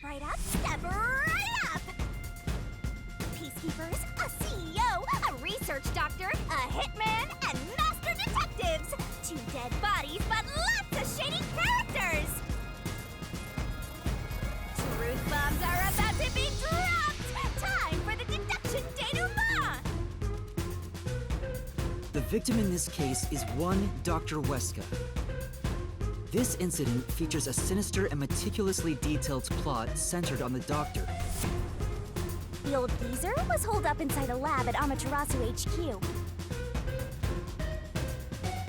right up, step right up! Peacekeepers, a CEO, a research doctor, a hitman, and master detectives! 2 dead bodies, but lots of shady characters! Truth bombs are about to be dropped! Time for the deduction denouement! The victim in this case is one Dr. Weska. This incident features a sinister and meticulously detailed plot centered on the doctor. The old geezer was holed up inside a lab at Amaterasu HQ.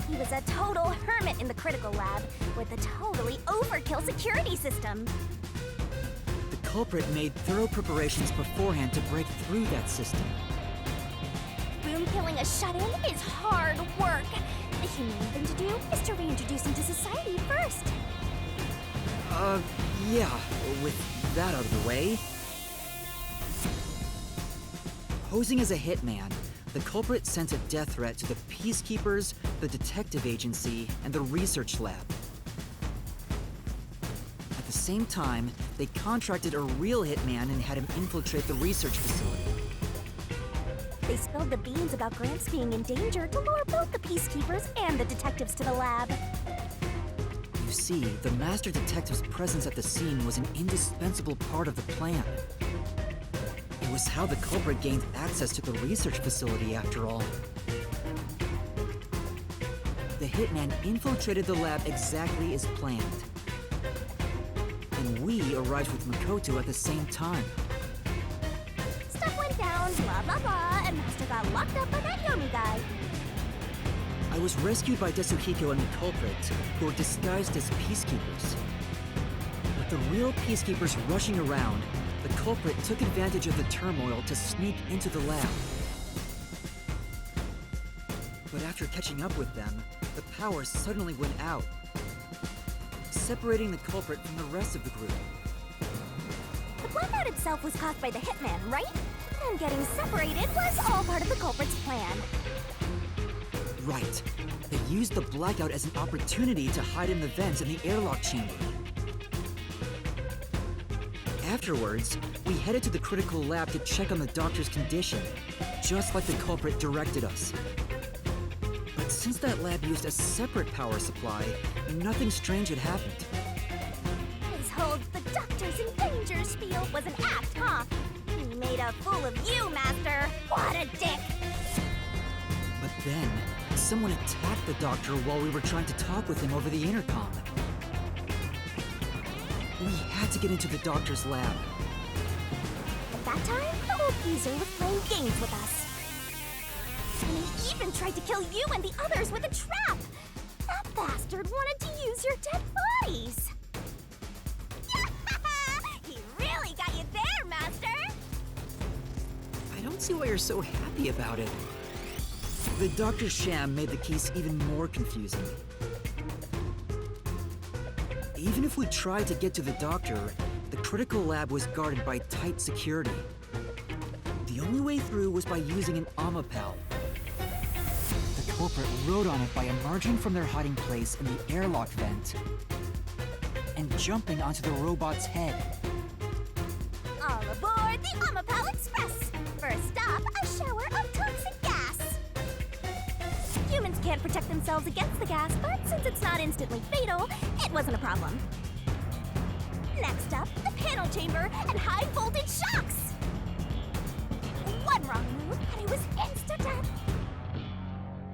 He was a total hermit in the critical lab with a totally overkill security system. The culprit made thorough preparations beforehand to break through that system. Boom killing a shut-in is hard work. The humane thing to do is to reintroduce him to society first. Yeah, with that out of the way. Posing as a hitman, the culprit sent a death threat to the Peacekeepers, the detective agency, and the research lab. At the same time, they contracted a real hitman and had him infiltrate the research facility. They spilled the beans about Gramps being in danger to lure both the Peacekeepers and the detectives to the lab. You see, the master detective's presence at the scene was an indispensable part of the plan. It was how the culprit gained access to the research facility, after all. The hitman infiltrated the lab exactly as planned. And we arrived with Makoto at the same time. Stuff went down, blah blah blah, and Master got locked up by that Yomi guy. I was rescued by Desuhiko and the culprit, who were disguised as peacekeepers. With the real peacekeepers rushing around, the culprit took advantage of the turmoil to sneak into the lab. But after catching up with them, the power suddenly went out, separating the culprit from the rest of the group. The blackout itself was caused by the hitman, right? And getting separated was all part of the culprit's plan. Right. They used the blackout as an opportunity to hide in the vents in the airlock chamber. Afterwards, we headed to the critical lab to check on the doctor's condition, just like the culprit directed us. But since that lab used a separate power supply, nothing strange had happened. His whole "the doctor's in danger" spiel was an act, huh? He made a fool of you, Master! What a dick! But then, someone attacked the doctor while we were trying to talk with him over the intercom. We had to get into the doctor's lab. At that time, the old geezer was playing games with us. And he even tried to kill you and the others with a trap! That bastard wanted to use your dead bodies! He really got you there, Master! I don't see why you're so happy about it. The doctor's sham made the case even more confusing. Even if we tried to get to the doctor, the critical lab was guarded by tight security. The only way through was by using an Amapal. The culprit rode on it by emerging from their hiding place in the airlock vent and jumping onto the robot's head. All aboard the Amapal Express! First stop, a shower of toxic gas! Humans can't protect themselves against the gas, but since it's not instantly fatal, it wasn't a problem. Next up, the panel chamber and high voltage shocks! One wrong move and it was insta-death!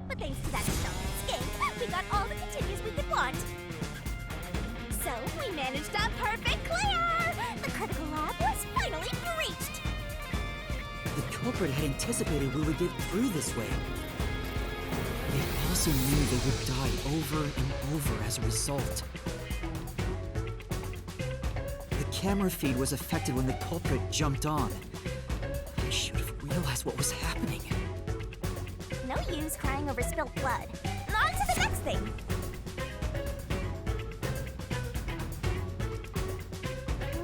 But thanks to that shocking escape, we got all the continues we could want. So we managed a perfect clear! The critical lab was finally breached! The culprit had anticipated we would get through this way. They also knew they would die over and over as a result. The camera feed was affected when the culprit jumped on. I should have realized what was happening. No use crying over spilt blood. On to the next thing!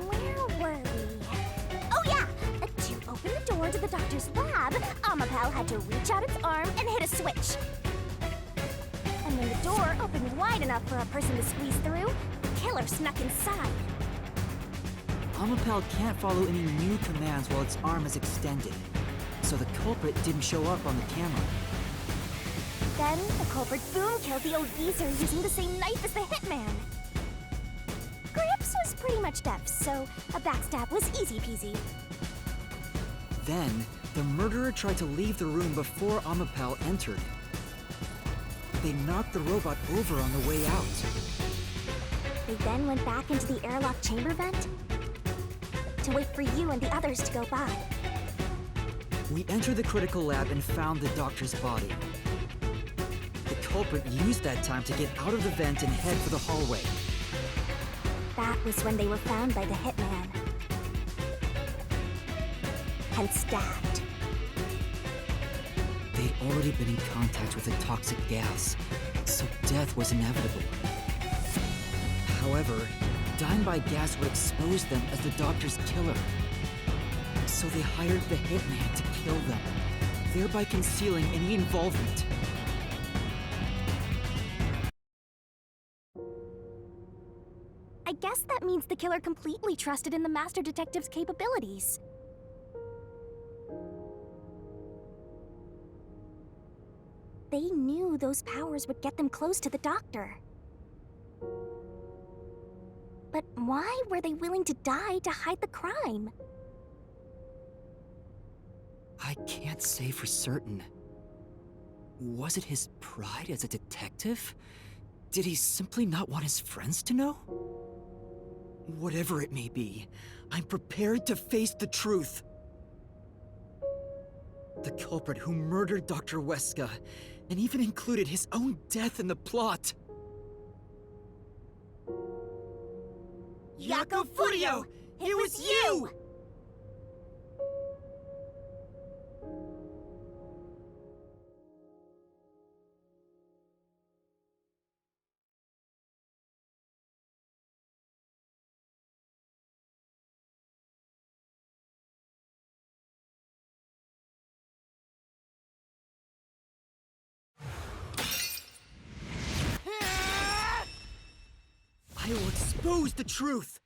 Where were we? Oh yeah! To open the door to the doctor's lab, Amapal had to reach out its arm and hit a switch. And when the door opened wide enough for a person to squeeze through, the killer snuck inside. Amapal can't follow any new commands while its arm is extended, so the culprit didn't show up on the camera. Then the culprit boom killed the old geezer using the same knife as the hitman. Gramps was pretty much deaf, so a backstab was easy peasy. Then, the murderer tried to leave the room before Amapal entered. They knocked the robot over on the way out. They then went back into the airlock chamber vent to wait for you and the others to go by. We entered the critical lab and found the doctor's body. The culprit used that time to get out of the vent and head for the hallway. That was when they were found by the hitman. And stabbed. They'd already been in contact with a toxic gas, so death was inevitable. However, dying by gas would expose them as the doctor's killer. So they hired the hitman to kill them, thereby concealing any involvement. I guess that means the killer completely trusted in the Master Detective's capabilities. They knew those powers would get them close to the doctor. But why were they willing to die to hide the crime? I can't say for certain. Was it his pride as a detective? Did he simply not want his friends to know? Whatever it may be, I'm prepared to face the truth. The culprit who murdered Dr. Weska, and even included his own death in the plot. Yako Furio! It was you! I will expose the truth!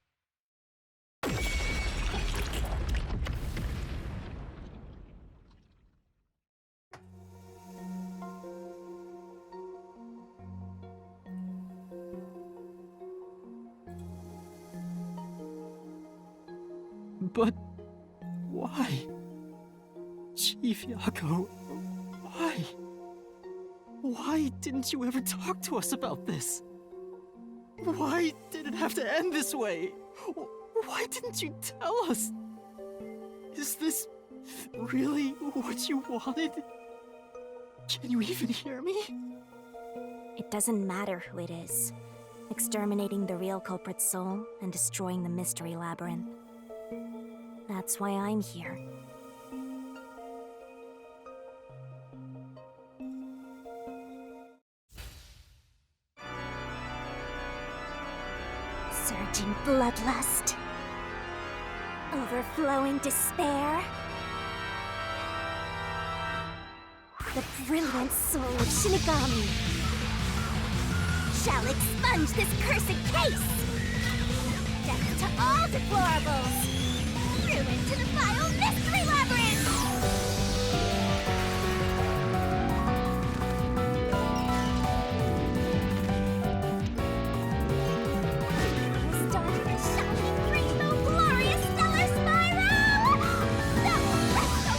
But why? Chief Yako, why? Why didn't you ever talk to us about this? Why did it have to end this way? Why didn't you tell us? Is this really what you wanted? Can you even hear me? It doesn't matter who it is. Exterminating the real culprit's soul and destroying the Mystery Labyrinth. That's why I'm here. Surging bloodlust. Overflowing despair. The brilliant soul of Shinigami shall expunge this cursed case. Death to all deplorables. Ruin to the vile Mystery Labyrinth. Start the shining rainbow glorious stellar spiral. The resto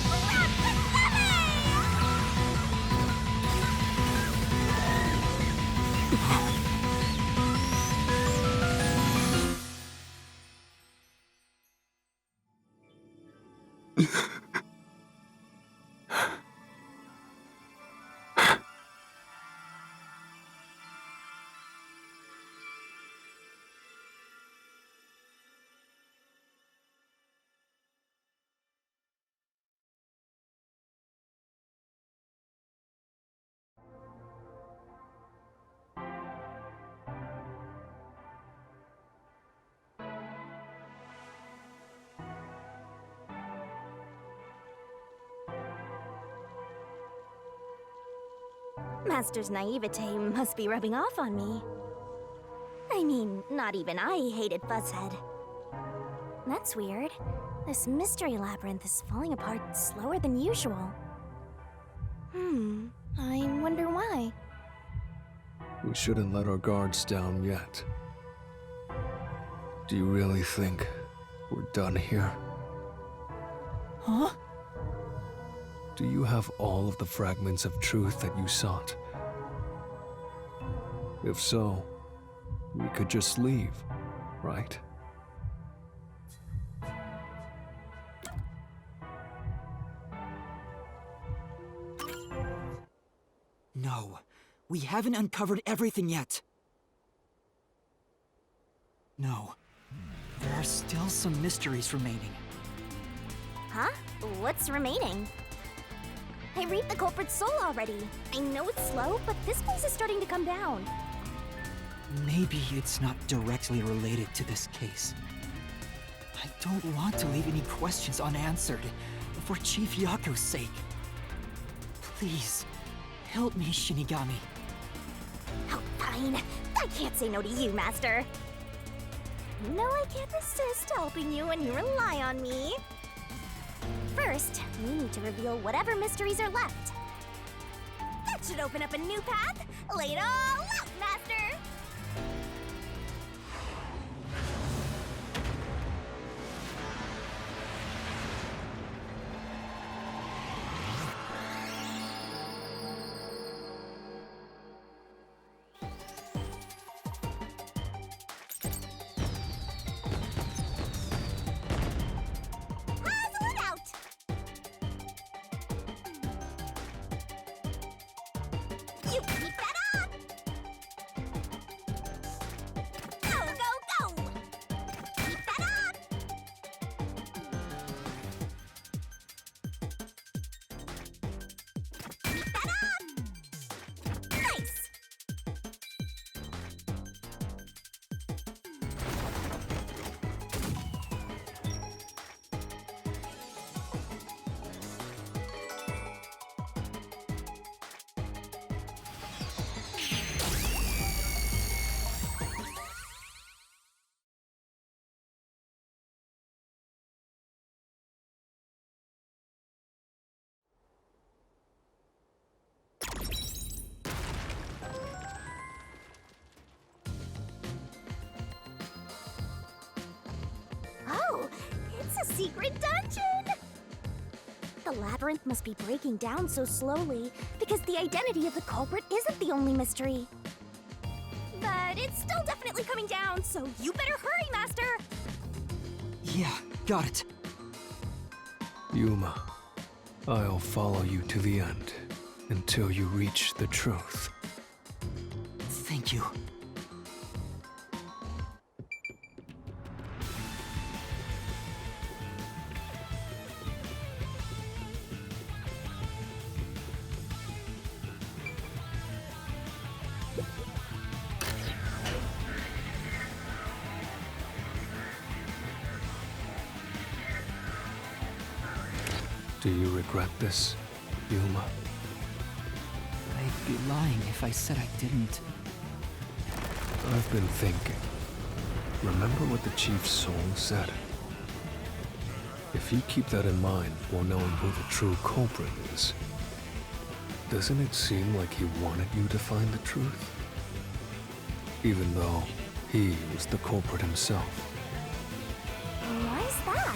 Master's naivete must be rubbing off on me. I mean, not even I hated Fuzzhead. That's weird. This Mystery Labyrinth is falling apart slower than usual. I wonder why. We shouldn't let our guards down yet. Do you really think we're done here? Huh? Do you have all of the fragments of truth that you sought? If so, we could just leave, right? No, we haven't uncovered everything yet. No, there are still some mysteries remaining. Huh? What's remaining? I read the culprit's soul already. I know it's slow, but this place is starting to come down. Maybe it's not directly related to this case. I don't want to leave any questions unanswered, for Chief Yako's sake. Please, help me, Shinigami. Oh, fine. I can't say no to you, Master. You know I can't resist helping you when you rely on me. First, we need to reveal whatever mysteries are left. That should open up a new path. Lay it all out, Master! You keep that up! Go, go, go! Keep that up! Keep that up! Nice! Oh, it's a secret dungeon! The labyrinth must be breaking down so slowly because the identity of the culprit isn't the only mystery. But it's still definitely coming down, so you better hurry, Master! Yeah, got it. Yuma, I'll follow you to the end until you reach the truth. Thank you. Do you regret this, Yuma? I'd be lying if I said I didn't. I've been thinking. Remember what the Chief's soul said? If you keep that in mind while knowing who the true culprit is, doesn't it seem like he wanted you to find the truth? Even though he was the culprit himself. Why is that?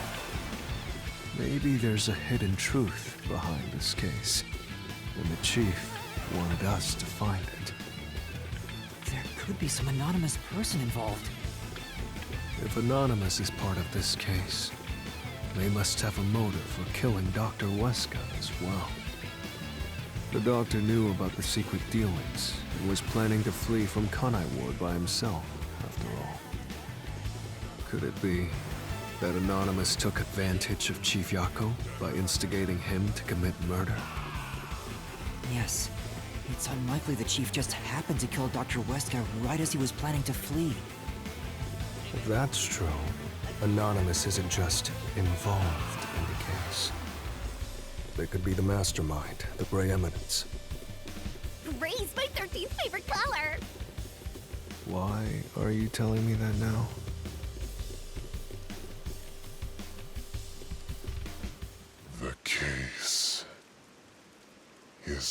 Maybe there's a hidden truth behind this case, and the Chief wanted us to find it. There could be some anonymous person involved. If Anonymous is part of this case, they must have a motive for killing Dr. Weska as well. The doctor knew about the secret dealings and was planning to flee from Kanai Ward by himself, after all. Could it be that Anonymous took advantage of Chief Yako by instigating him to commit murder? Yes. It's unlikely the Chief just happened to kill Dr. Weska right as he was planning to flee. If that's true, Anonymous isn't just involved in the case. They could be the mastermind, the Grey Eminence. Gray's my 13th favorite color! Why are you telling me that now?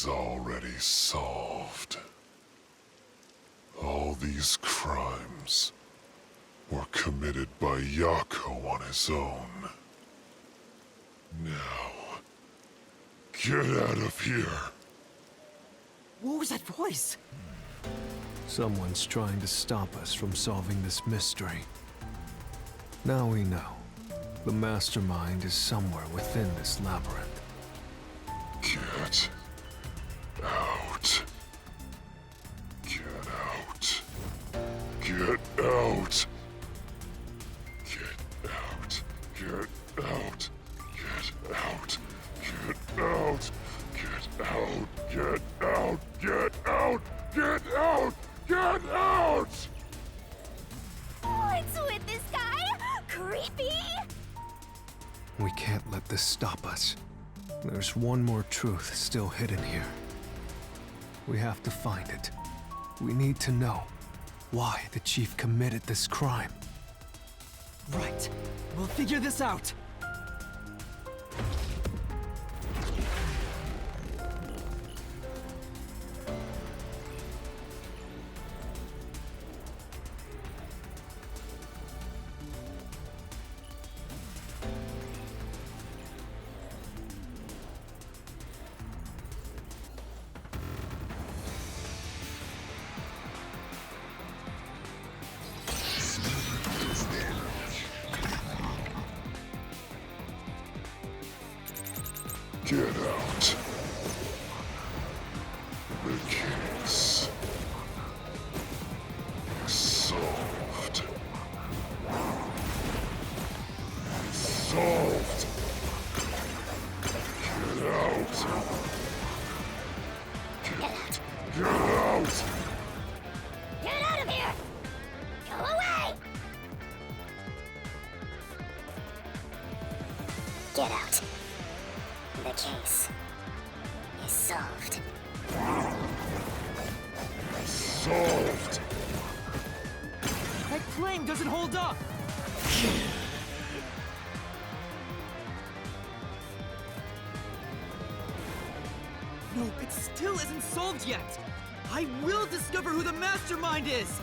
is already solved. All these crimes were committed by Yako on his own. Now, get out of here. What was that voice? Someone's trying to stop us from solving this mystery. Now we know. The mastermind is somewhere within this labyrinth. Get out. Get out. Get out. Get out. Get out. Get out. Get out. Get out. Get out. Get out. Get out. Get out. What's with this guy? Creepy! We can't let this stop us. There's one more truth still hidden here. We have to find it. We need to know why the chief committed this crime. Right. We'll figure this out. Get out. The case is solved. It's solved. Get out. Get out. Get out of here! Go away! Get out. The case is solved. Solved. That claim doesn't hold up! No, it still isn't solved yet! I will discover who the mastermind is!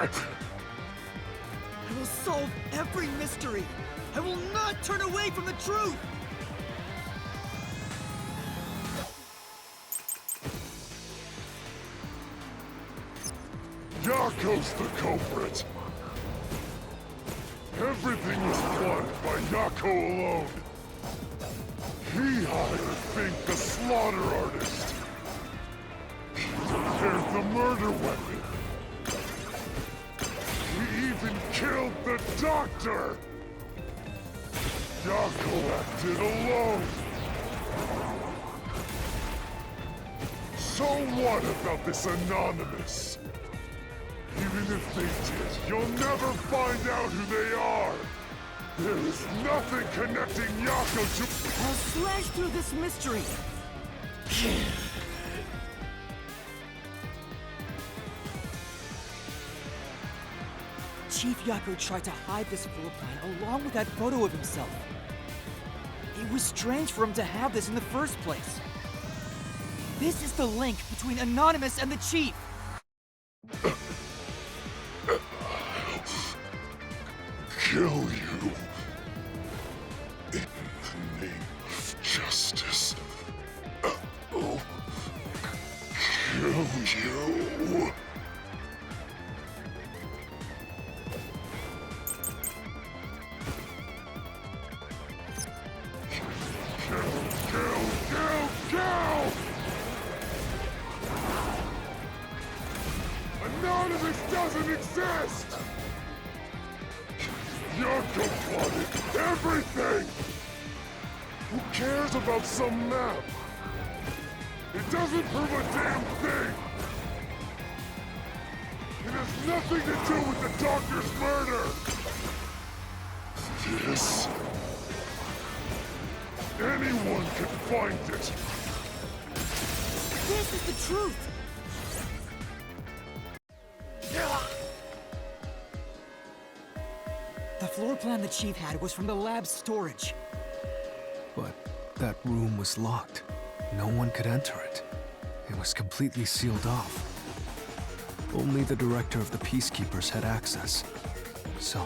I will solve every mystery! I will not turn away from the truth! Yako's the culprit! Everything was planned by Yako alone! He hired Fink the slaughter artist! He prepared the murder weapon! He even killed the doctor! Yako acted alone! So what about this Anonymous? Even if they did, you'll never find out who they are! There is nothing connecting Yako to— I'll slash through this mystery! Chief Yako tried to hide this floor plan along with that photo of himself. It was strange for him to have this in the first place. This is the link between Anonymous and the Chief! Kill you. In the name of justice. Kill you. Kill! Anonymous doesn't exist! Yako wanted everything! Who cares about some map? It doesn't prove a damn thing! It has nothing to do with the doctor's murder! This... anyone can find it! This is the truth! The floor plan the Chief had was from the lab's storage. But That room was locked. No one could enter it. It was completely sealed off. Only the director of the Peacekeepers had access. So,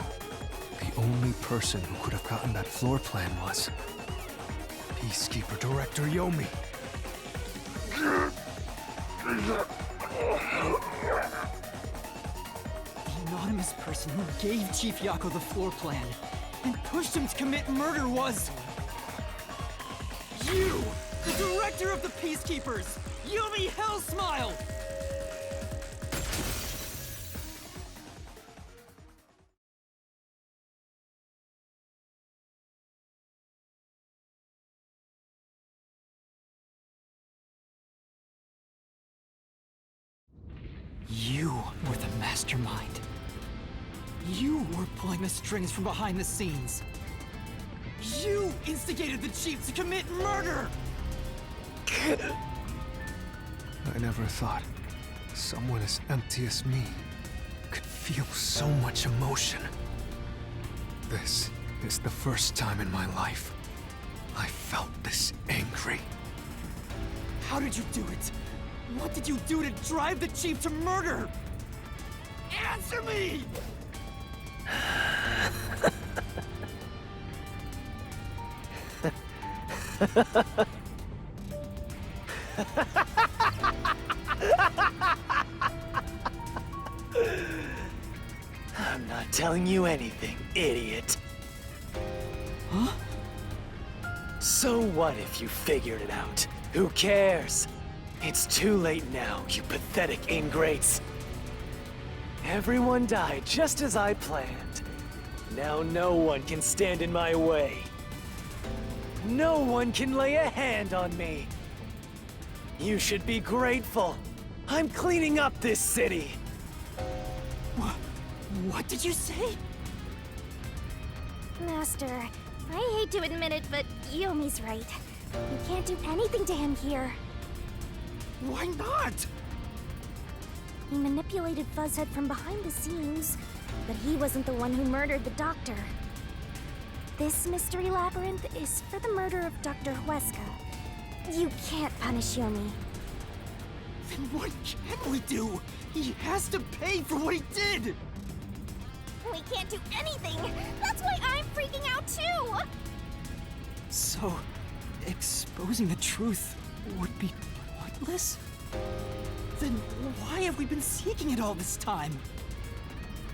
the only person who could have gotten that floor plan was Peacekeeper Director Yomi. The anonymous person who gave Chief Yako the floor plan and pushed him to commit murder was... you! The director of the Peacekeepers! Yumi Hellsmile! You were the mastermind. You were pulling the strings from behind the scenes. You instigated the chief to commit murder! I never thought someone as empty as me could feel so much emotion. This is the first time in my life I felt this angry. How did you do it? What did you do to drive the chief to murder? Answer me! I'm not telling you anything, idiot. Huh? So what if you figured it out? Who cares? It's too late now, you pathetic ingrates. Everyone died just as I planned. Now no one can stand in my way. No one can lay a hand on me. You should be grateful. I'm cleaning up this city. What did you say? Master, I hate to admit it, but Yomi's right. You can't do anything to him here. Why not? He manipulated Fuzzhead from behind the scenes, but he wasn't the one who murdered the doctor. This Mystery Labyrinth is for the murder of Dr. Huesca. You can't punish Yomi. Then what can we do? He has to pay for what he did! We can't do anything! That's why I'm freaking out too! So, exposing the truth would be pointless? Then why have we been seeking it all this time?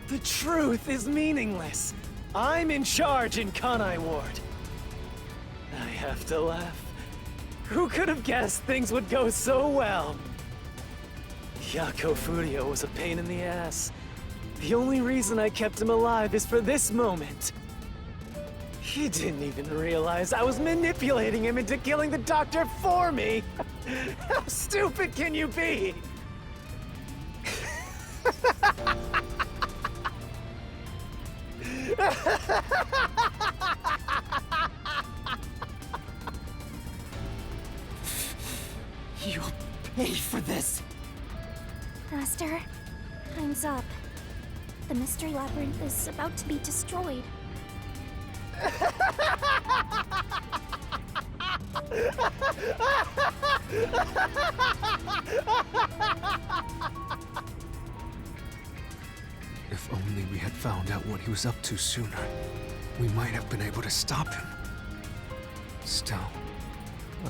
The truth is meaningless. I'm in charge in Kanai Ward. I have to laugh. Who could have guessed things would go so well? Yako Furio was a pain in the ass. The only reason I kept him alive is for this moment. He didn't even realize I was manipulating him into killing the doctor for me. How stupid can you be? You'll pay for this! Master, time's up. The Mystery Labyrinth is about to be destroyed. If only we had found out what he was up to sooner, we might have been able to stop him. Still,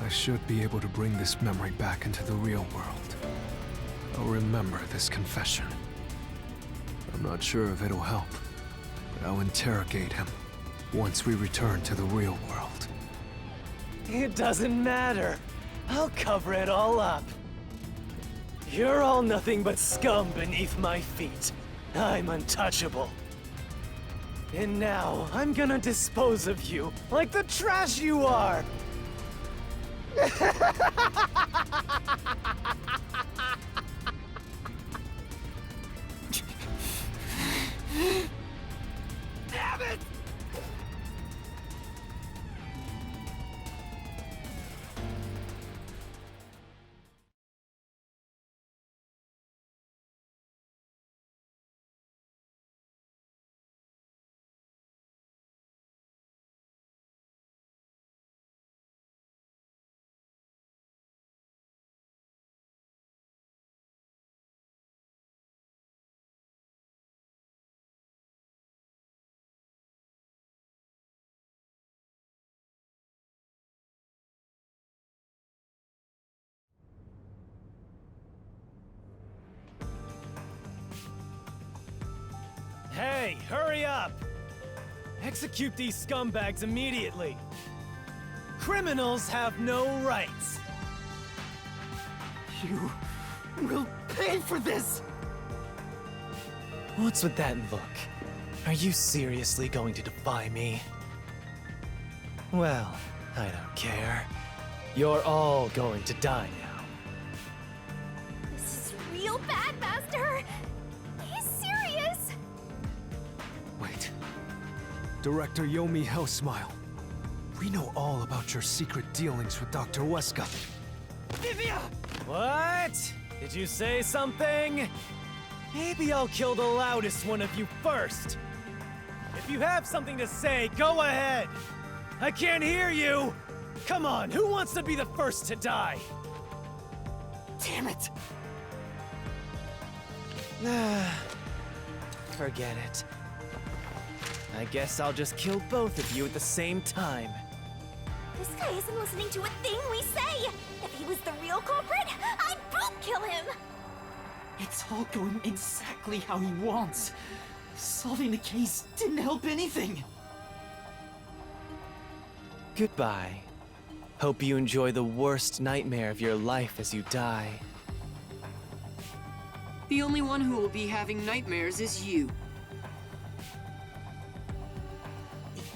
I should be able to bring this memory back into the real world. I'll remember this confession. I'm not sure if it'll help, but I'll interrogate him once we return to the real world. It doesn't matter. I'll cover it all up. You're all nothing but scum beneath my feet. I'm untouchable. And now, I'm gonna dispose of you like the trash you are! Damn it! Hey, hurry up! Execute these scumbags immediately! Criminals have no rights! You will pay for this! What's with that look? Are you seriously going to defy me? Well, I don't care. You're all going to die now. This is real bad, Master! He's serious! Wait. Director Yomi Hellsmile. We know all about your secret dealings with Dr. Weska. What? Did you say something? Maybe I'll kill the loudest one of you first. If you have something to say, go ahead. I can't hear you. Come on, who wants to be the first to die? Damn it! Forget it. I guess I'll just kill both of you at the same time. This guy isn't listening to a thing we say! If he was the real culprit, I'd both kill him! It's all going exactly how he wants. Solving the case didn't help anything. Goodbye. Hope you enjoy the worst nightmare of your life as you die. The only one who will be having nightmares is you.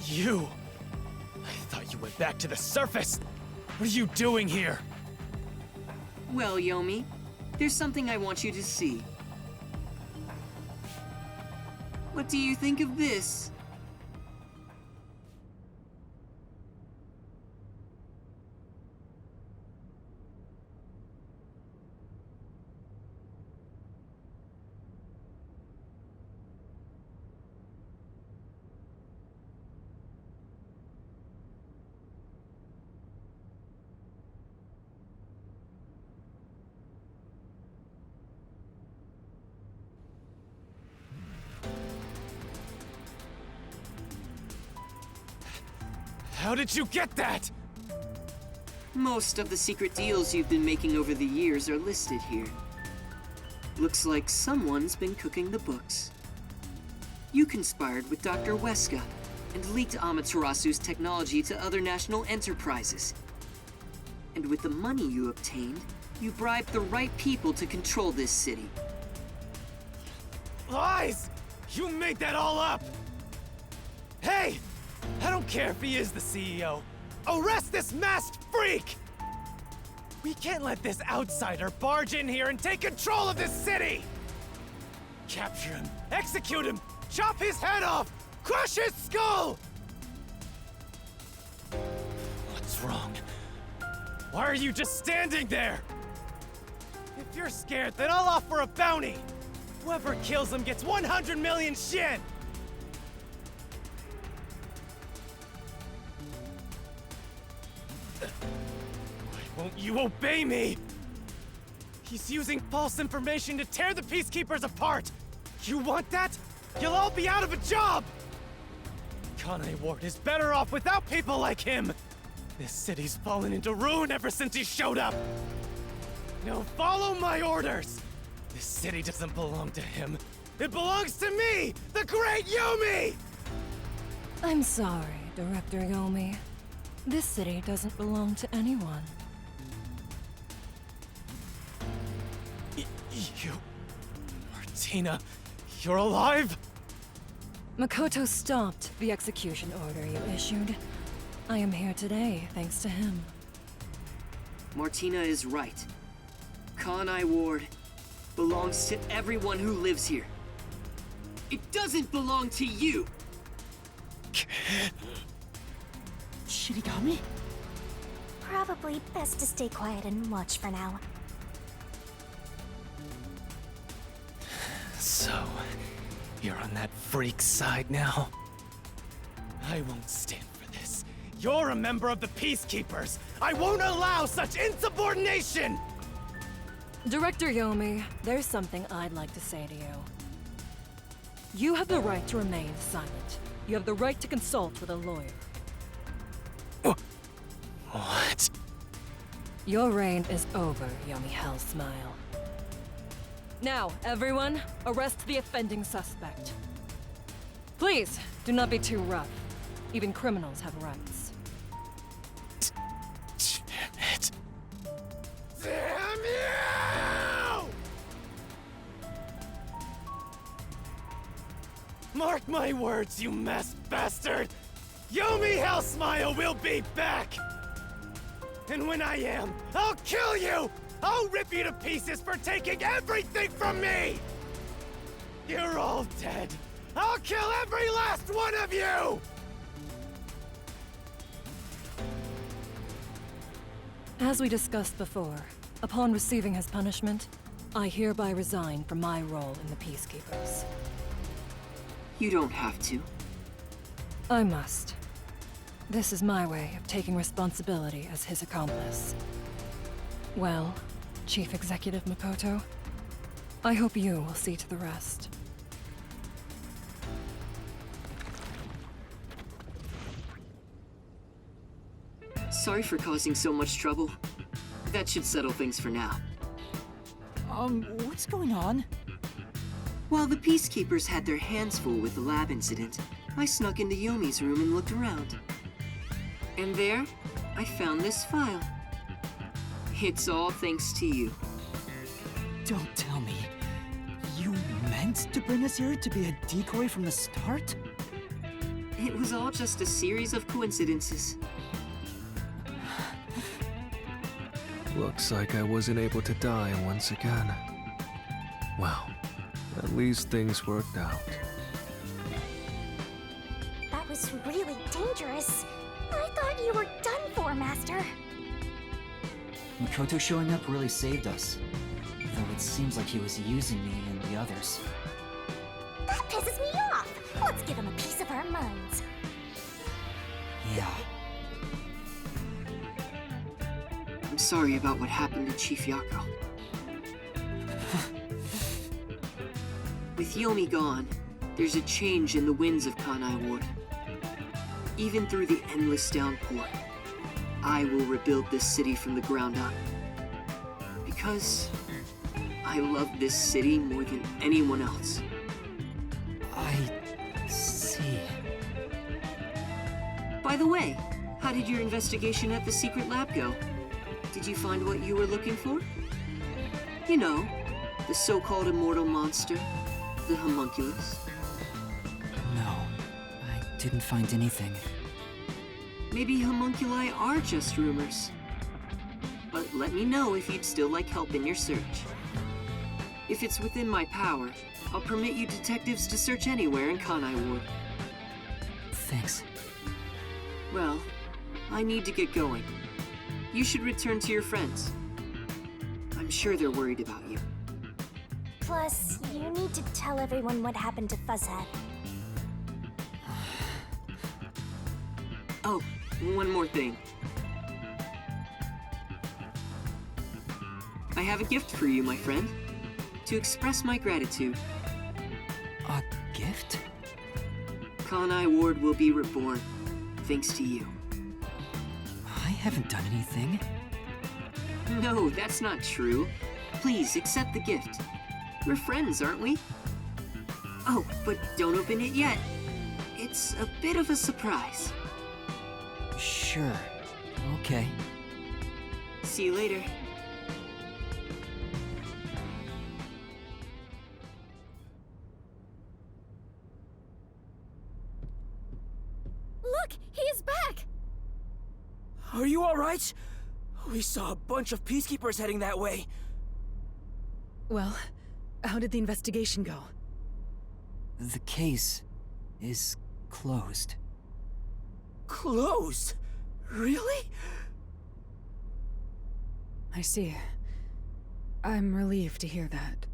You! I thought you went back to the surface! What are you doing here? Well, Yomi, there's something I want you to see. What do you think of this? How did you get that? Most of the secret deals you've been making over the years are listed here. Looks like someone's been cooking the books. You conspired with Dr. Weska and leaked Amaterasu's technology to other national enterprises. And with the money you obtained, you bribed the right people to control this city. Lies! You made that all up! Hey! I don't care if he is the CEO. Arrest this masked freak! We can't let this outsider barge in here and take control of this city! Capture him, execute him, chop his head off, crush his skull! What's wrong? Why are you just standing there? If you're scared, then I'll offer a bounty! Whoever kills him gets 100 million shin! Why won't you obey me? He's using false information to tear the Peacekeepers apart! You want that? You'll all be out of a job! Kanai Ward is better off without people like him! This city's fallen into ruin ever since he showed up! Now follow my orders! This city doesn't belong to him. It belongs to me, the great Yumi! I'm sorry, Director Yomi. This city doesn't belong to anyone. You... Martina, you're alive? Makoto stopped the execution order you issued. I am here today thanks to him. Martina is right. Kanai Ward belongs to everyone who lives here. It doesn't belong to you! Shinigami? Probably best to stay quiet and watch for now. So, you're on that freak's side now? I won't stand for this. You're a member of the Peacekeepers! I won't allow such insubordination! Director Yomi, there's something I'd like to say to you. You have the right to remain silent. You have the right to consult with a lawyer. What? Your reign is over, Yomi Hellsmile. Now, everyone, arrest the offending suspect. Please, do not be too rough. Even criminals have rights. Damn it. Damn you! Mark my words, you masked bastard! Yomi Hellsmile will be back! And when I am, I'll kill you! I'll rip you to pieces for taking everything from me! You're all dead. I'll kill every last one of you! As we discussed before, upon receiving his punishment, I hereby resign from my role in the Peacekeepers. You don't have to. I must. This is my way of taking responsibility as his accomplice. Well, Chief Executive Makoto, I hope you will see to the rest. Sorry for causing so much trouble. That should settle things for now. What's going on? While the Peacekeepers had their hands full with the lab incident, I snuck into Yomi's room and looked around. And there, I found this file. It's all thanks to you. Don't tell me. You meant to bring us here to be a decoy from the start? It was all just a series of coincidences. Looks like I wasn't able to die once again. Well, at least things worked out. That was really dangerous. I thought you were done for, Master. Makoto showing up really saved us. Though it seems like he was using me and the others. That pisses me off. Let's give him a piece of our minds. Yeah. I'm sorry about what happened to Chief Yako. With Yomi gone, there's a change in the winds of Kanai Ward. Even through the endless downpour, I will rebuild this city from the ground up. Because I love this city more than anyone else. I see. By the way, how did your investigation at the secret lab go? Did you find what you were looking for? You know, the so-called immortal monster, the homunculus. No, I didn't find anything. Maybe homunculi are just rumors. But let me know if you'd still like help in your search. If it's within my power, I'll permit you detectives to search anywhere in Kanai Ward. Thanks. Well, I need to get going. You should return to your friends. I'm sure they're worried about you. Plus, you need to tell everyone what happened to Fuzzhead. Oh, one more thing. I have a gift for you, my friend. To express my gratitude. A gift? Kanai Ward will be reborn, thanks to you. I haven't done anything. No, that's not true. Please, accept the gift. We're friends, aren't we? Oh, but don't open it yet. It's a bit of a surprise. Sure. Okay. See you later. Look! He is back! Are you alright? We saw a bunch of peacekeepers heading that way. Well, how did the investigation go? The case is closed. Closed? Really? I see. I'm relieved to hear that.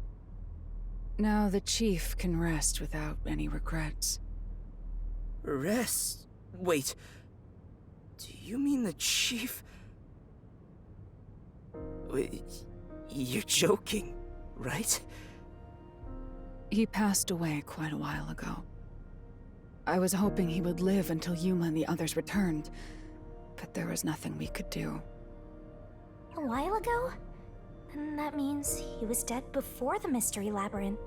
Now the chief can rest without any regrets. Rest? Wait. Do you mean the chief? Wait, you're joking, right? He passed away quite a while ago. I was hoping he would live until Yuma and the others returned, but there was nothing we could do. A while ago? And that means he was dead before the Mystery Labyrinth.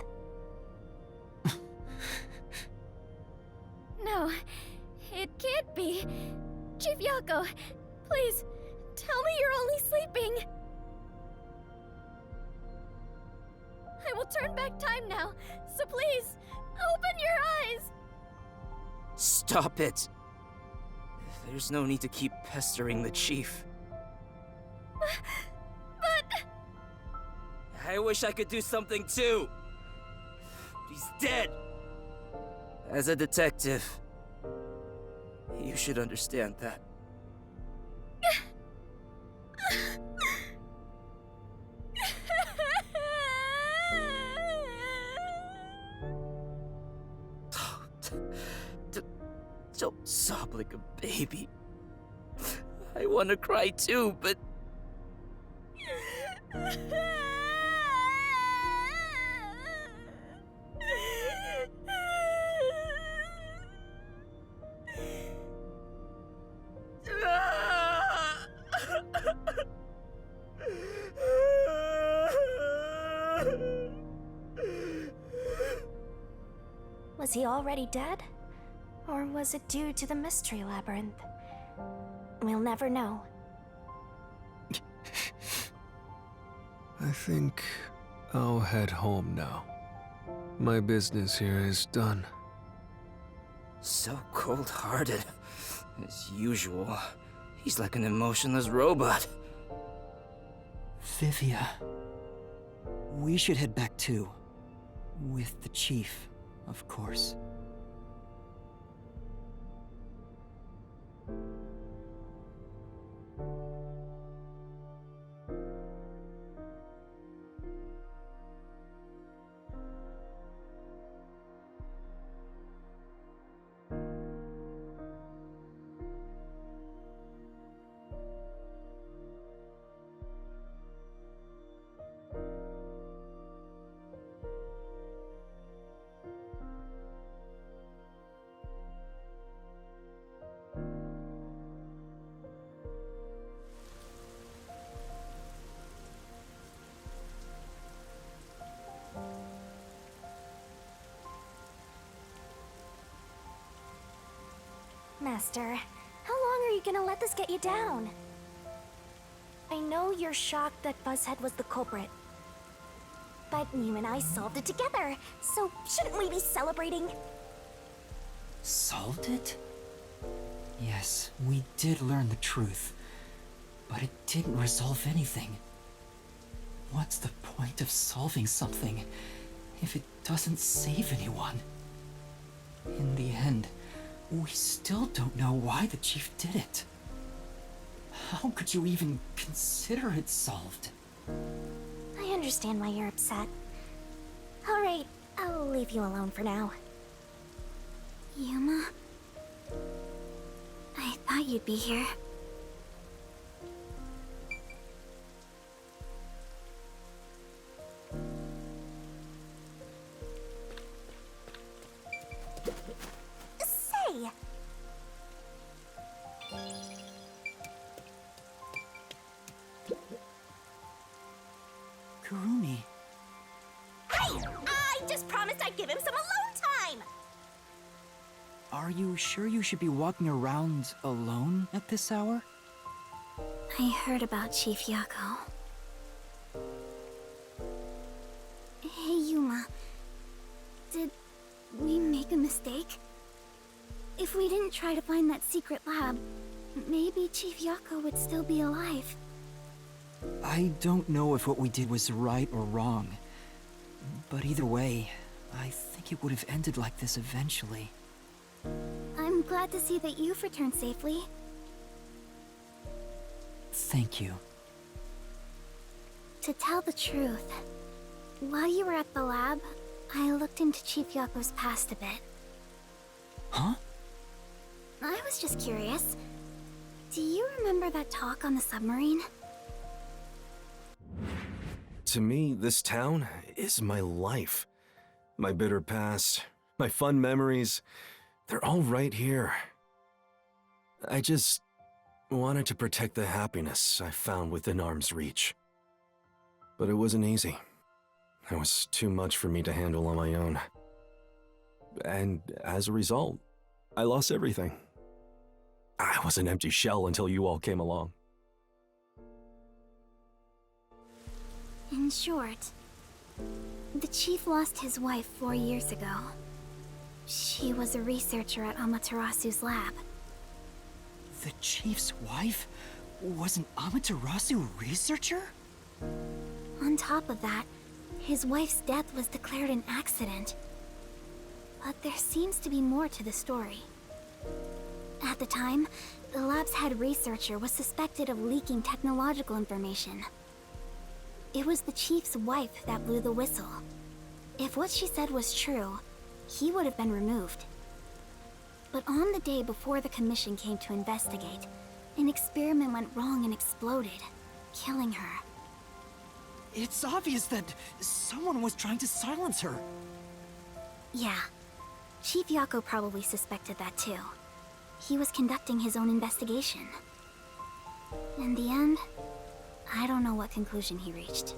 be? Chief Yako, please, tell me you're only sleeping. I will turn back time now, so please, open your eyes! Stop it! There's no need to keep pestering the chief. But... I wish I could do something too! He's dead! As a detective, you should understand that. Don't sob like a baby. I want to cry too, but... Was he already dead? Or was it due to the Mystery Labyrinth? We'll never know. I think I'll head home now. My business here is done. So cold-hearted. As usual. He's like an emotionless robot. Vivia. We should head back too. With the chief, of course. Master, how long are you gonna let this get you down? I know you're shocked that Buzzhead was the culprit. But you and I solved it together, so shouldn't we be celebrating? Solved it? Yes, we did learn the truth. But it didn't resolve anything. What's the point of solving something if it doesn't save anyone? In the end, we still don't know why the chief did it. How could you even consider it solved? I understand why you're upset. Alright, I'll leave you alone for now. Yuma? I thought you'd be here. Say! Kurumi. Hey! I just promised I'd give him some alone time! Are you sure you should be walking around alone at this hour? I heard about Chief Yako. Hey, Yuma. Did we make a mistake? If we didn't try to find that secret lab, maybe Chief Yako would still be alive. I don't know if what we did was right or wrong. But either way, I think it would have ended like this eventually. I'm glad to see that you've returned safely. Thank you. To tell the truth, while you were at the lab, I looked into Chief Yako's past a bit. Huh? I was just curious. Do you remember that talk on the submarine? To me, this town is my life. My bitter past, my fun memories, they're all right here. I just wanted to protect the happiness I found within arm's reach. But it wasn't easy. It was too much for me to handle on my own. And as a result, I lost everything. I was an empty shell until you all came along. In short, the chief lost his wife 4 years ago. She was a researcher at Amaterasu's lab. The chief's wife was an Amaterasu researcher? On top of that, his wife's death was declared an accident. But there seems to be more to the story. At the time, the lab's head researcher was suspected of leaking technological information. It was the chief's wife that blew the whistle. If what she said was true, he would have been removed. But on the day before the commission came to investigate, an experiment went wrong and exploded, killing her. It's obvious that someone was trying to silence her. Yeah. Chief Yako probably suspected that too. He was conducting his own investigation. In the end, I don't know what conclusion he reached.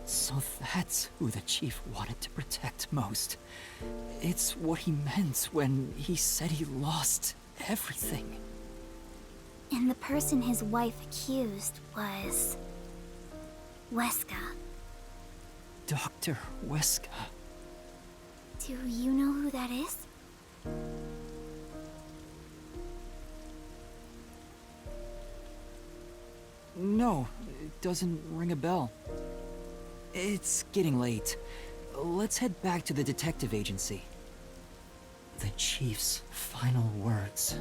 So that's who the chief wanted to protect most. It's what he meant when he said he lost everything. And the person his wife accused was... Weska. Dr. Weska. Do you know who that is? No, it doesn't ring a bell. It's getting late. Let's head back to the detective agency. The chief's final words.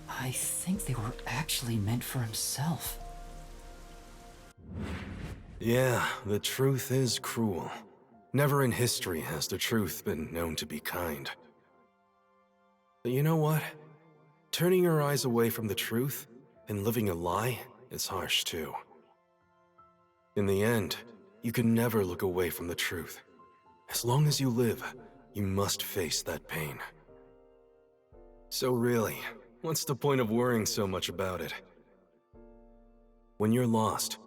I think they were actually meant for himself. Yeah, the truth is cruel. Never in history has the truth been known to be kind. But you know what? Turning your eyes away from the truth and living a lie is harsh too. In the end, you can never look away from the truth. As long as you live, you must face that pain. So really, what's the point of worrying so much about it? When you're lost,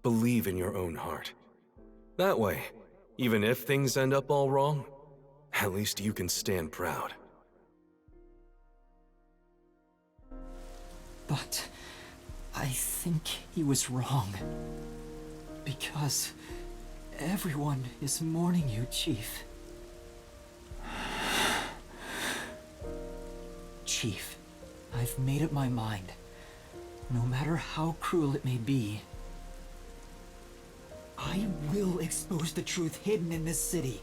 believe in your own heart. That way, even if things end up all wrong, at least you can stand proud. But I think he was wrong. Because everyone is mourning you, Chief. Chief, I've made up my mind. No matter how cruel it may be, I will expose the truth hidden in this city.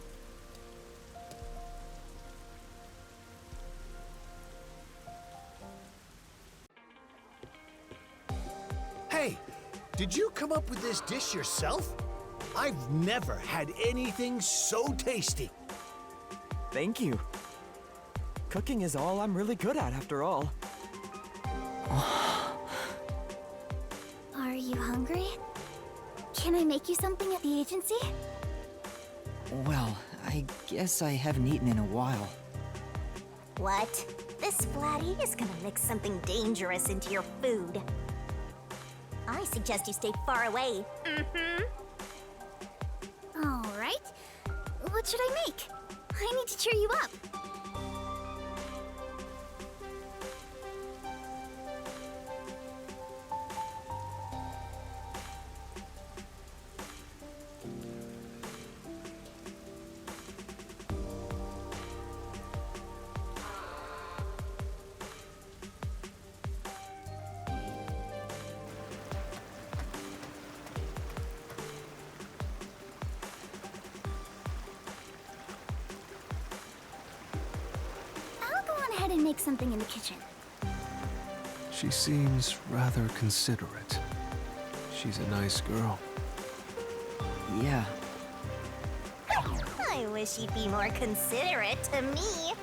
Hey, did you come up with this dish yourself? I've never had anything so tasty. Thank you. Cooking is all I'm really good at, after all. Are you hungry? Can I make you something at the agency? Well, I guess I haven't eaten in a while. What? This flatty is gonna mix something dangerous into your food. I suggest you stay far away. All right. What should I make? I need to cheer you up. And make something in the kitchen. She seems rather considerate. She's a nice girl. Yeah. I wish you'd be more considerate to me.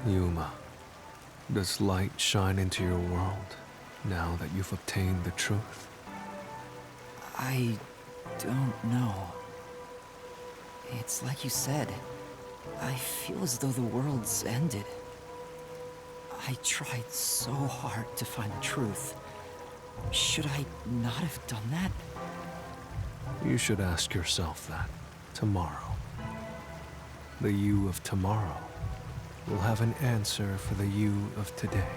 Yuma, does light shine into your world now that you've obtained the truth? I don't know. It's like you said. I feel as though the world's ended. I tried so hard to find the truth, Should I not have done that? You should ask yourself that tomorrow. The you of tomorrow will have an answer for the you of today.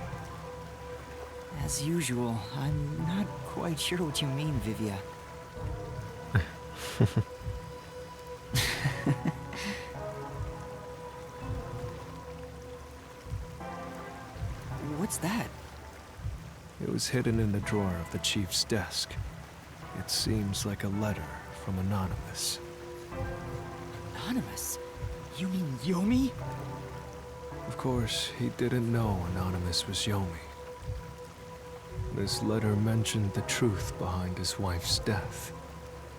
As usual, I'm not quite sure what you mean, Vivia. What's that? It was hidden in the drawer of the chief's desk. It seems like a letter from Anonymous. Anonymous? You mean Yomi? Of course, he didn't know Anonymous was Yomi. This letter mentioned the truth behind his wife's death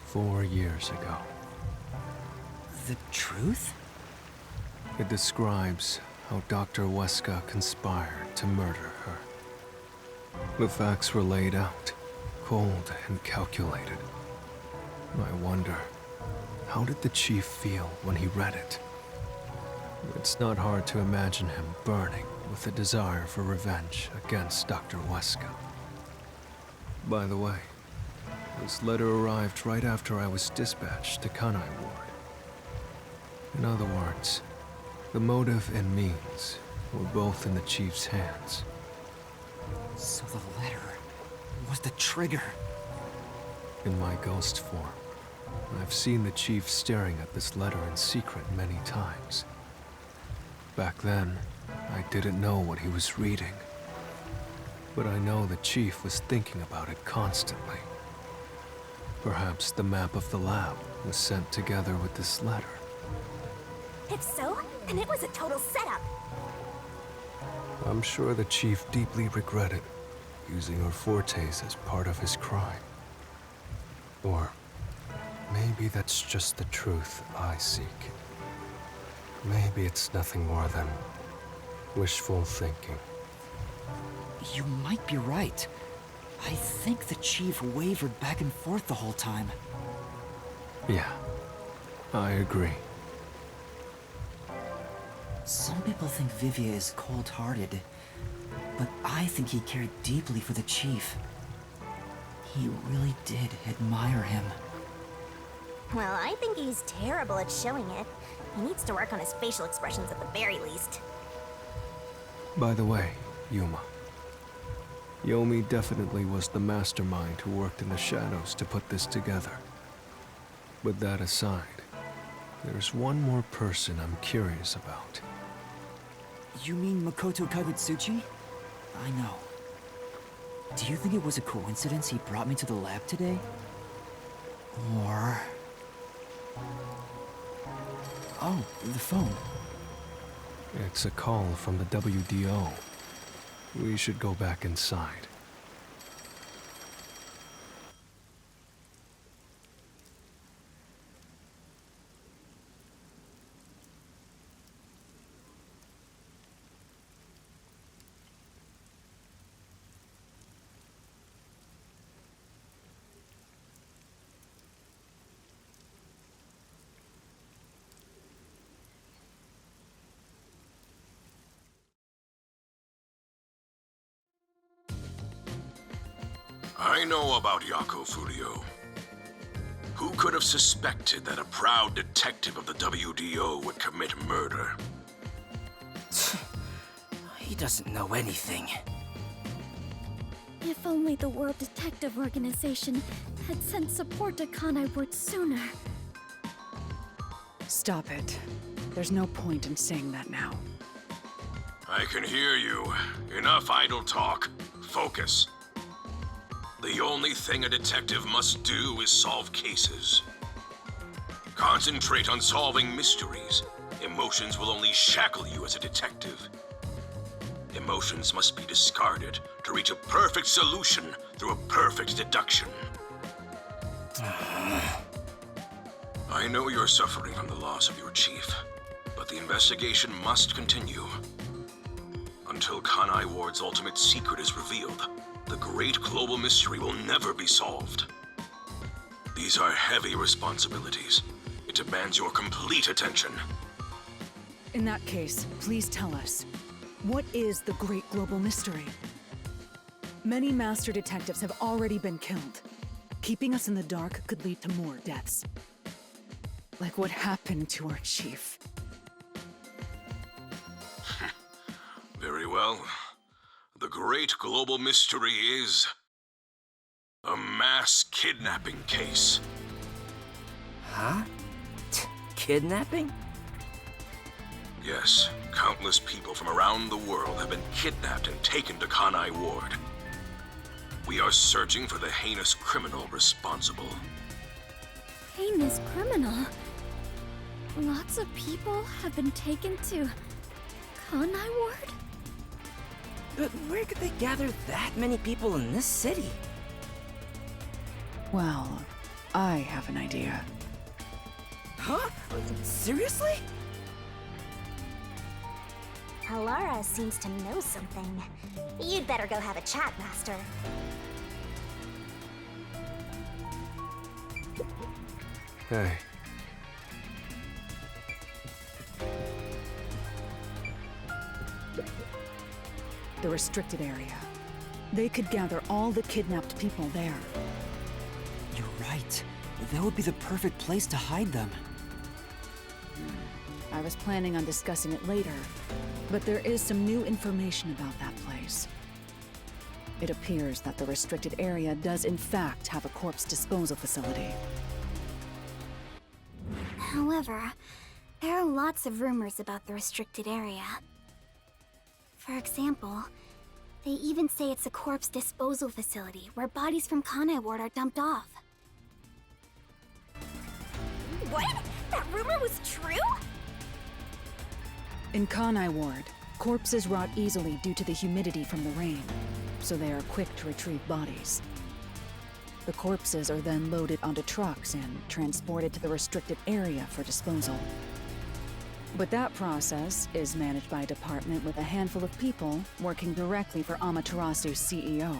4 years ago. The truth? It describes how Dr. Weska conspired to murder her. The facts were laid out, cold and calculated. I wonder, how did the chief feel when he read it? It's not hard to imagine him burning with a desire for revenge against Dr. Weska. By the way, this letter arrived right after I was dispatched to Kanai Ward. In other words, the motive and means were both in the chief's hands. So the letter was the trigger. In my ghost form, I've seen the chief staring at this letter in secret many times. Back then, I didn't know what he was reading. But I know the chief was thinking about it constantly. Perhaps the map of the lab was sent together with this letter. If so, then it was a total setup. I'm sure the chief deeply regretted using her fortes as part of his crime. Or maybe that's just the truth I seek. Maybe it's nothing more than wishful thinking. You might be right. I think the chief wavered back and forth the whole time. Yeah, I agree. Some people think Vivia is cold-hearted, but I think he cared deeply for the chief. He really did admire him. Well, I think he's terrible at showing it. He needs to work on his facial expressions at the very least. By the way, Yuma. Yomi definitely was the mastermind who worked in the shadows to put this together. But that aside, there's one more person I'm curious about. You mean Makoto Kagutsuchi? I know. Do you think it was a coincidence he brought me to the lab today? Or... Oh, the phone. It's a call from the WDO. We should go back inside. I know about Yako Furio. Who could have suspected that a proud detective of the WDO would commit murder? He doesn't know anything. If only the World Detective Organization had sent support to Kanai Ward sooner. Stop it. There's no point in saying that now. I can hear you. Enough idle talk. Focus. The only thing a detective must do is solve cases. Concentrate on solving mysteries. Emotions will only shackle you as a detective. Emotions must be discarded to reach a perfect solution through a perfect deduction. I know you're suffering from the loss of your chief, but the investigation must continue. Until Kanai Ward's ultimate secret is revealed, the great global mystery will never be solved. These are heavy responsibilities. It demands your complete attention. In that case, please tell us. What is the great global mystery? Many master detectives have already been killed. Keeping us in the dark could lead to more deaths. Like what happened to our chief. Very well. The great global mystery is a mass kidnapping case. Huh? Kidnapping? Yes, countless people from around the world have been kidnapped and taken to Kanai Ward. We are searching for the heinous criminal responsible. Heinous criminal? Lots of people have been taken to Kanai Ward? But where could they gather that many people in this city? Well, I have an idea. Huh? Seriously? Alara seems to know something. You'd better go have a chat, Master. Hey. The restricted area. They could gather all the kidnapped people there. You're right. That would be the perfect place to hide them. I was planning on discussing it later, but there is some new information about that place. It appears that the restricted area does in fact have a corpse disposal facility. However, there are lots of rumors about the restricted area. For example, they even say it's a corpse disposal facility where bodies from Kanai Ward are dumped off. What? That rumor was true? In Kanai Ward, corpses rot easily due to the humidity from the rain, so they are quick to retrieve bodies. The corpses are then loaded onto trucks and transported to the restricted area for disposal. But that process is managed by a department with a handful of people working directly for Amaterasu's CEO.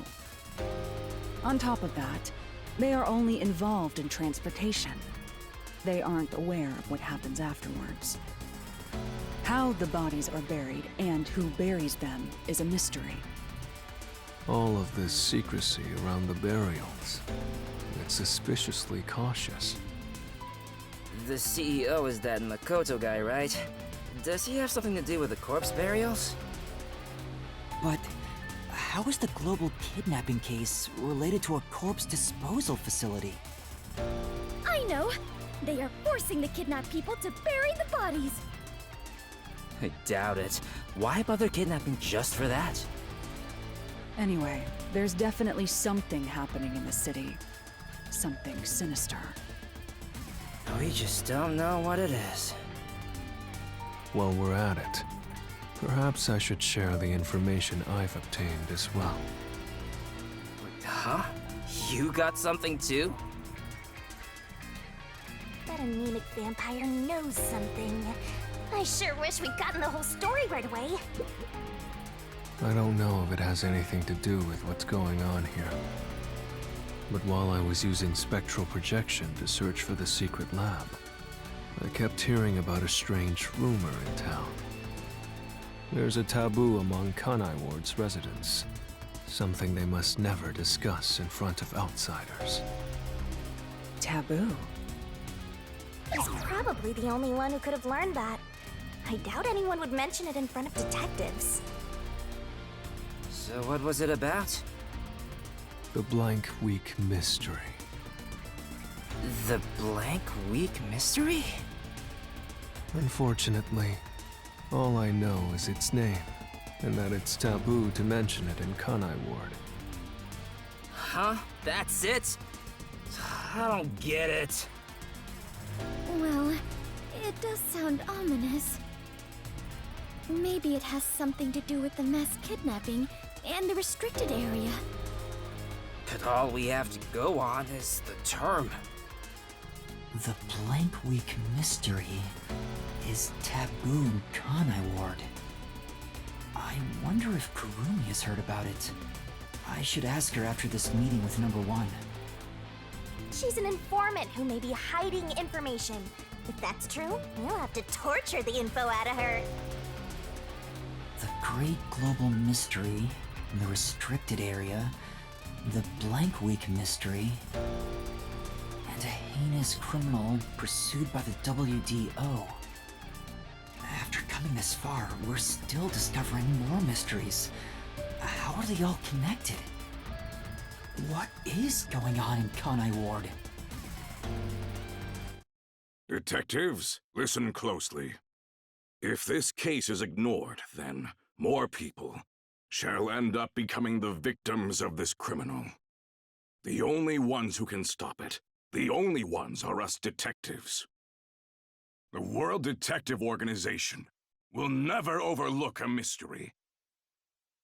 On top of that, they are only involved in transportation. They aren't aware of what happens afterwards. How the bodies are buried and who buries them is a mystery. All of this secrecy around the burials. It's suspiciously cautious. The CEO is that Makoto guy, right? Does he have something to do with the corpse burials? But how is the global kidnapping case related to a corpse disposal facility? I know! They are forcing the kidnapped people to bury the bodies! I doubt it. Why bother kidnapping just for that? Anyway, there's definitely something happening in the city. Something sinister. We just don't know what it is. While we're at it, perhaps I should share the information I've obtained as well. Huh? You got something too? That anemic vampire knows something. I sure wish we'd gotten the whole story right away. I don't know if it has anything to do with what's going on here. But while I was using spectral projection to search for the secret lab, I kept hearing about a strange rumor in town. There's a taboo among Kanai Ward's residents. Something they must never discuss in front of outsiders. Taboo? He's probably the only one who could have learned that. I doubt anyone would mention it in front of detectives. So what was it about? The Blank Week Mystery. The Blank Week Mystery? Unfortunately, all I know is its name, and that it's taboo to mention it in Kanai Ward. Huh? That's it? I don't get it. Well, it does sound ominous. Maybe it has something to do with the mass kidnapping and the restricted area. But all we have to go on is the term. The Blank Week Mystery is taboo in Kanai Ward. I wonder if Kurumi has heard about it. I should ask her after this meeting with number 1. She's an informant who may be hiding information. If that's true, we'll have to torture the info out of her. The Great Global Mystery the restricted area, the Blank Week mystery, and a heinous criminal pursued by the WDO. After coming this far, we're still discovering more mysteries. How are they all connected? What is going on in Kanai Ward? Detectives, listen closely. If this case is ignored, then more people shall end up becoming the victims of this criminal. The only ones who can stop it, the only ones are us detectives. The World Detective Organization will never overlook a mystery.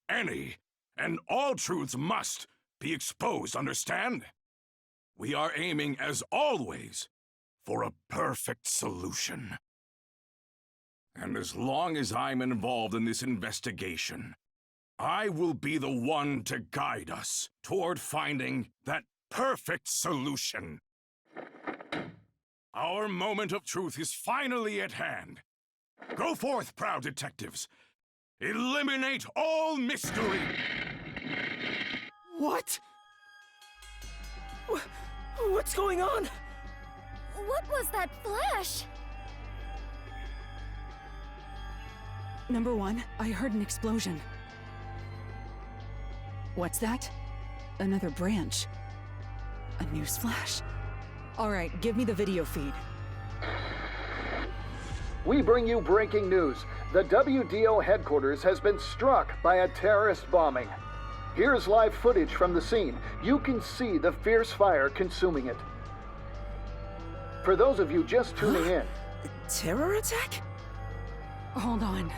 Any and all truths must be exposed, understand? We are aiming, as always, for a perfect solution. And as long as I'm involved in this investigation, I will be the one to guide us toward finding that perfect solution. Our moment of truth is finally at hand. Go forth, proud detectives. Eliminate all mystery! What? What's going on? What was that flash? Number one, I heard an explosion. What's that? Another branch. A newsflash. Alright, give me the video feed. We bring you breaking news. The WDO headquarters has been struck by a terrorist bombing. Here's live footage from the scene. You can see the fierce fire consuming it. For those of you just tuning in... Terror attack? Hold on.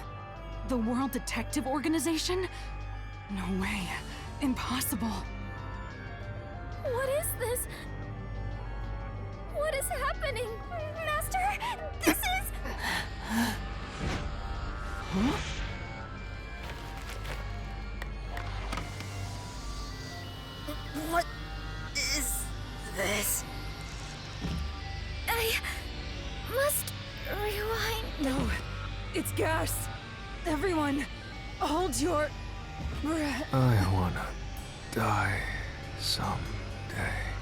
The World Detective Organization? No way. Impossible. What is this? What is happening? Master, this is... Huh? What is this? I must rewind. No, it's gas. Everyone, hold your breath. I wanna die someday.